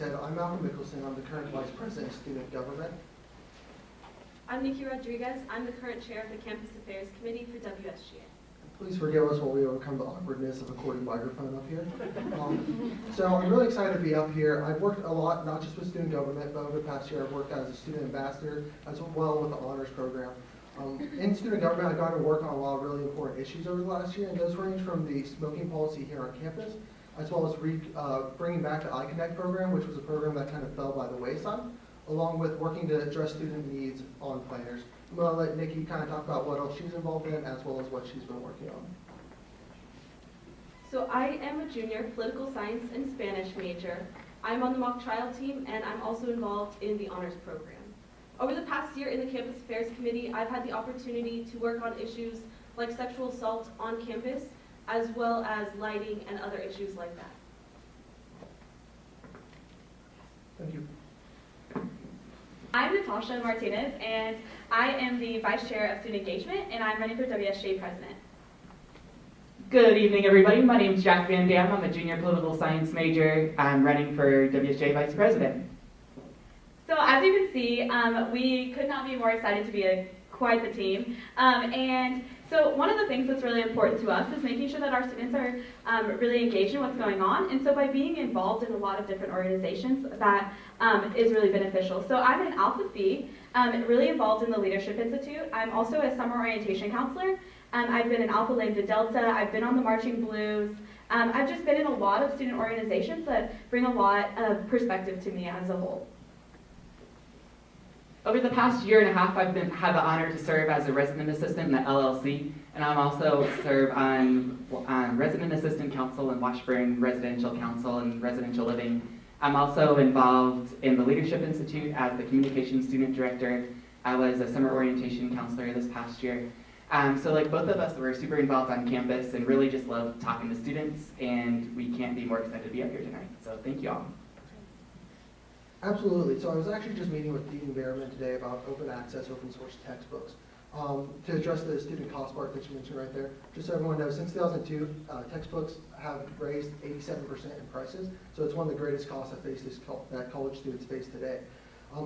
said, I'm Malcolm Mikkelsen. I'm the current Vice President of Student Government. I'm Nikki Rodriguez. I'm the current chair of the Campus Affairs Committee for WSGA. Please forgive us while we overcome the awkwardness of a corded microphone up here. So I'm really excited to be up here. I've worked a lot, not just with student government, but over the past year I've worked as a student ambassador as well with the honors program. In student government, I got to work on a lot of really important issues over the last year, and those range from the smoking policy here on campus, as well as bringing back the iConnect program, which was a program that kind of fell by the wayside, along with working to address student needs on planners. I'm going to let Nikki kind of talk about what else she's involved in, as well as what she's been working on. So I am a junior political science and Spanish major. I'm on the mock trial team, and I'm also involved in the honors program. Over the past year in the Campus Affairs Committee, I've had the opportunity to work on issues like sexual assault on campus, as well as lighting and other issues like that. Thank you. I'm Natasha Martinez, and I am the Vice Chair of Student Engagement, and I'm running for WSGA President. Good evening, everybody. My name is Jack Van Dam. I'm a junior political science major. I'm running for WSGA Vice President. So as you can see, we could not be more excited to be quite the team. And so one of the things that's really important to us is making sure that our students are really engaged in what's going on. And so by being involved in a lot of different organizations, that is really beneficial. So I'm an Alpha Phi, really involved in the Leadership Institute. I'm also a summer orientation counselor. I've been in Alpha Lambda Delta. I've been on the Marching Blues. I've just been in a lot of student organizations that bring a lot of perspective to me as a whole. Over the past year and a half, I've had the honor to serve as a resident assistant in the LLC, and I'm also serve on resident assistant council in Washburn, residential council, and residential living. I'm also involved in the Leadership Institute as the communications student director. I was a summer orientation counselor this past year. So like both of us, we're super involved on campus and really just love talking to students, and we can't be more excited to be up here tonight. So thank you all. Absolutely. So I was actually just meeting with Dean Behrman today about open access, open source textbooks. To address the student cost part that you mentioned right there, just so everyone knows, since 2002, textbooks have raised 87% in prices. So it's one of the greatest costs that college students face today.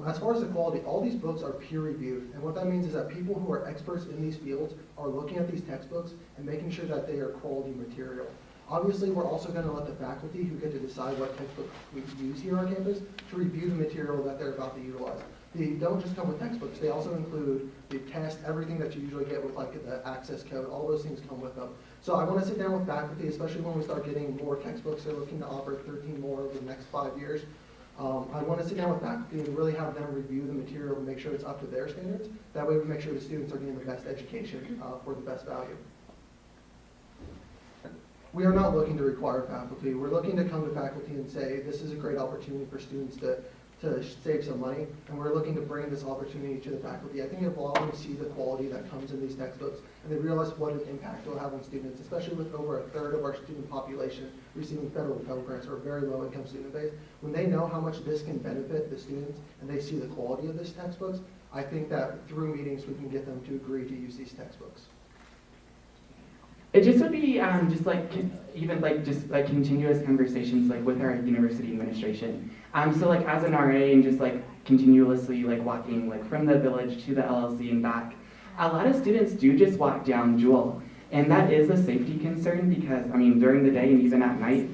As far as the quality, all these books are peer reviewed. And what that means is that people who are experts in these fields are looking at these textbooks and making sure that they are quality material. Obviously, we're also going to let the faculty who get to decide what textbooks we use here on campus to review the material that they're about to utilize. They don't just come with textbooks, they also include the test, everything that you usually get with like the access code, all those things come with them. So I want to sit down with faculty, especially when we start getting more textbooks. They're looking to offer 13 more over the next 5 years. I want to sit down with faculty and really have them review the material and make sure it's up to their standards. That way we make sure the students are getting the best education for the best value. We are not looking to require faculty. We're looking to come to faculty and say, this is a great opportunity for students to save some money, and we're looking to bring this opportunity to the faculty. I think if all of them see the quality that comes in these textbooks, and they realize what an impact it will have on students, especially with over a third of our student population receiving federal Pell Grants or a very low income student base, when they know how much this can benefit the students and they see the quality of these textbooks, I think that through meetings we can get them to agree to use these textbooks. It just would be just like continuous conversations like with our university administration. So like as an RA and just like continuously like walking like from the village to the LLC and back, a lot of students do just walk down Jewel, and that is a safety concern because I mean during the day and even at night,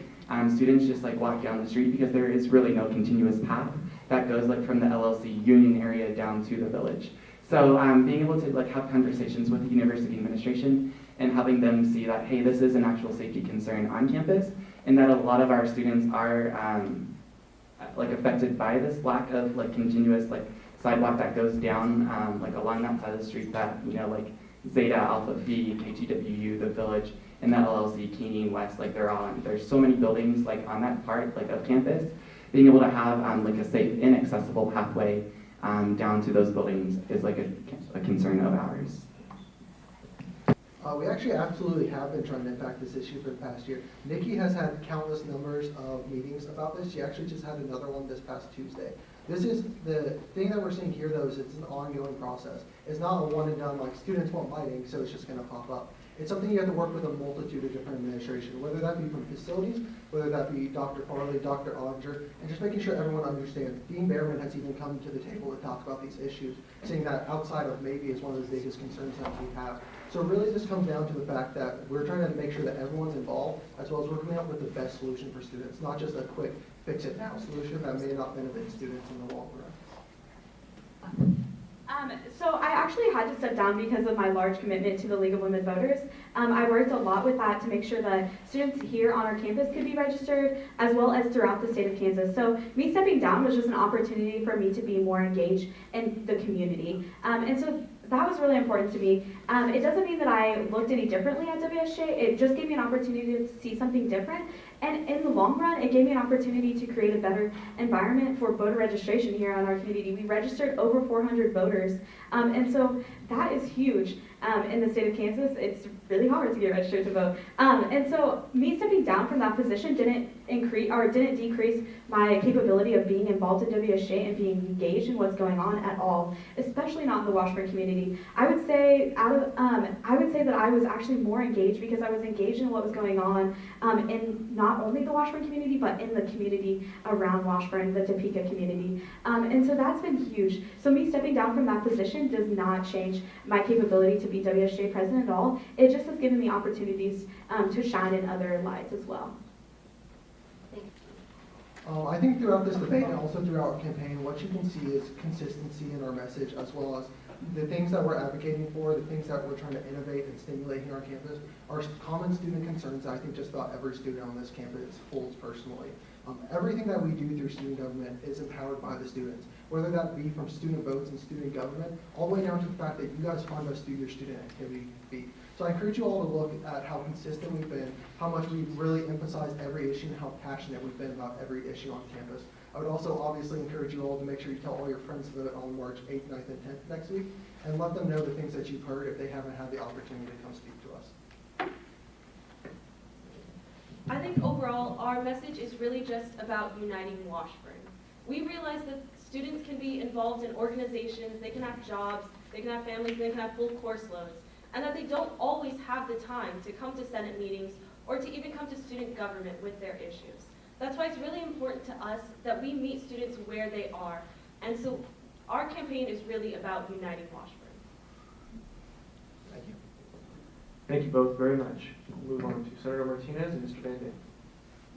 students just like walk down the street because there is really no continuous path that goes like from the LLC Union area down to the village. So being able to like have conversations with the university administration and having them see that, hey, this is an actual safety concern on campus, and that a lot of our students are like affected by this lack of like continuous like sidewalk that goes down like along that side of the street that, you know, like Zeta, Alpha Phi, KTWU, the Village, and the LLC, Keene, West, like they're all on. There's so many buildings like on that part like of campus. Being able to have like a safe, inaccessible pathway down to those buildings is like a concern of ours. We actually absolutely have been trying to impact this issue for the past year. Nikki has had countless numbers of meetings about this. She actually just had another one this past Tuesday. This is the thing that we're seeing here, though, is it's an ongoing process. It's not a one and done, like students want lighting, so it's just going to pop up. It's something you have to work with a multitude of different administration, whether that be from facilities, whether that be Dr. Farley, Dr. Odger, and just making sure everyone understands. Dean Behrman has even come to the table to talk about these issues, saying that outside of maybe is one of the biggest concerns that we have. So really this comes down to the fact that we're trying to make sure that everyone's involved, as well as we're coming up with the best solution for students, not just a quick fix-it-now solution that may not benefit students in the long run. So I actually had to step down because of my large commitment to the League of Women Voters. I worked a lot with that to make sure that students here on our campus could be registered, as well as throughout the state of Kansas. So me stepping down was just an opportunity for me to be more engaged in the community. And so that was really important to me. It doesn't mean that I looked any differently at WSGA. It just gave me an opportunity to see something different. And in the long run, it gave me an opportunity to create a better environment for voter registration here on our community. We registered over 400 voters. And so that is huge. In the state of Kansas, it's really hard to get registered to vote. And so me stepping down from that position didn't decrease my capability of being involved in WSGA and being engaged in what's going on at all, especially not in the Washburn community. I would say that I was actually more engaged because I was engaged in what was going on in not only the Washburn community, but in the community around Washburn, the Topeka community. And so that's been huge. So me stepping down from that position does not change my capability to be WSGA president at all. It just has given me opportunities to shine in other lights as well. I think throughout this debate and also throughout our campaign, what you can see is consistency in our message, as well as the things that we're advocating for, the things that we're trying to innovate and stimulate here on campus are common student concerns that I think just about every student on this campus holds personally. Everything that we do through student government is empowered by the students, whether that be from student votes and student government, all the way down to the fact that you guys fund us through your student activity fee. So I encourage you all to look at how consistent we've been, how much we've really emphasized every issue, and how passionate we've been about every issue on campus. I would also obviously encourage you all to make sure you tell all your friends to vote on March 8th, 9th, and 10th next week, and let them know the things that you've heard if they haven't had the opportunity to come speak to us. I think overall, our message is really just about uniting Washburn. We realize that students can be involved in organizations, they can have jobs, they can have families, they can have full course loads, and that they don't always have the time to come to Senate meetings or to even come to student government with their issues. That's why it's really important to us that we meet students where they are. And so our campaign is really about uniting Washburn. Thank you. Thank you both very much. We'll move on to Senator Martinez and Mr. Van Dam.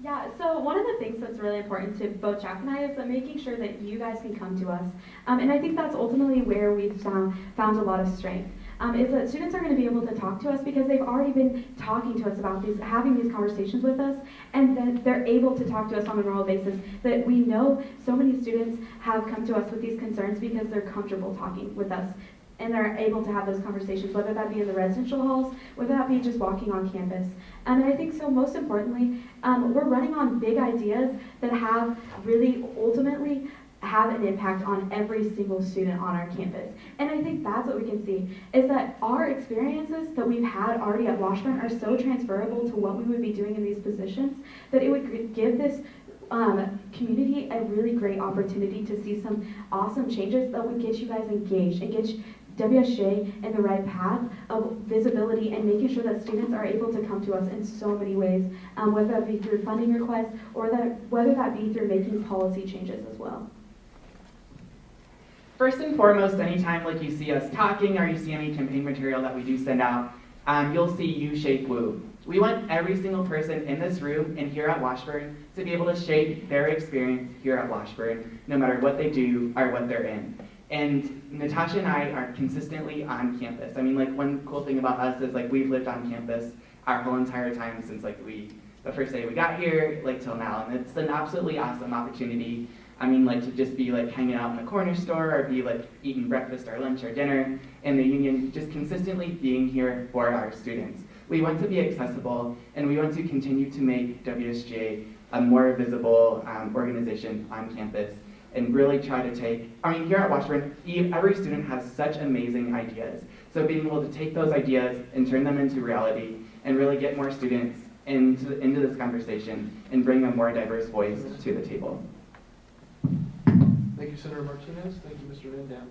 Yeah, so one of the things that's really important to both Jack and I is that making sure that you guys can come to us. And I think that's ultimately where we've found a lot of strength. Is that students are going to be able to talk to us because they've already been talking to us about having these conversations with us, and then they're able to talk to us on a normal basis. That we know so many students have come to us with these concerns because they're comfortable talking with us, and they're able to have those conversations, whether that be in the residential halls, whether that be just walking on campus. And I think so most importantly, we're running on big ideas that have really ultimately have an impact on every single student on our campus. And I think that's what we can see, is that our experiences that we've had already at Washburn are so transferable to what we would be doing in these positions that it would give this community a really great opportunity to see some awesome changes that would get you guys engaged and get WSGA in the right path of visibility and making sure that students are able to come to us in so many ways, whether that be through funding requests or whether that be through making policy changes as well. First and foremost, anytime like you see us talking or you see any campaign material that we do send out, you'll see U shape woo. We want every single person in this room and here at Washburn to be able to shape their experience here at Washburn, no matter what they do or what they're in. And Natasha and I are consistently on campus. I mean, like, one cool thing about us is like we've lived on campus our whole entire time since like the first day we got here, like till now, and it's an absolutely awesome opportunity. I mean, like, to just be like hanging out in the corner store or be like eating breakfast or lunch or dinner in the union, just consistently being here for our students. We want to be accessible, and we want to continue to make WSGA a more visible organization on campus and really try to take, I mean, here at Washburn, every student has such amazing ideas. So being able to take those ideas and turn them into reality and really get more students into this conversation and bring a more diverse voice to the table. Thank you, Senator Martinez. Thank you, Mr. Van Dam.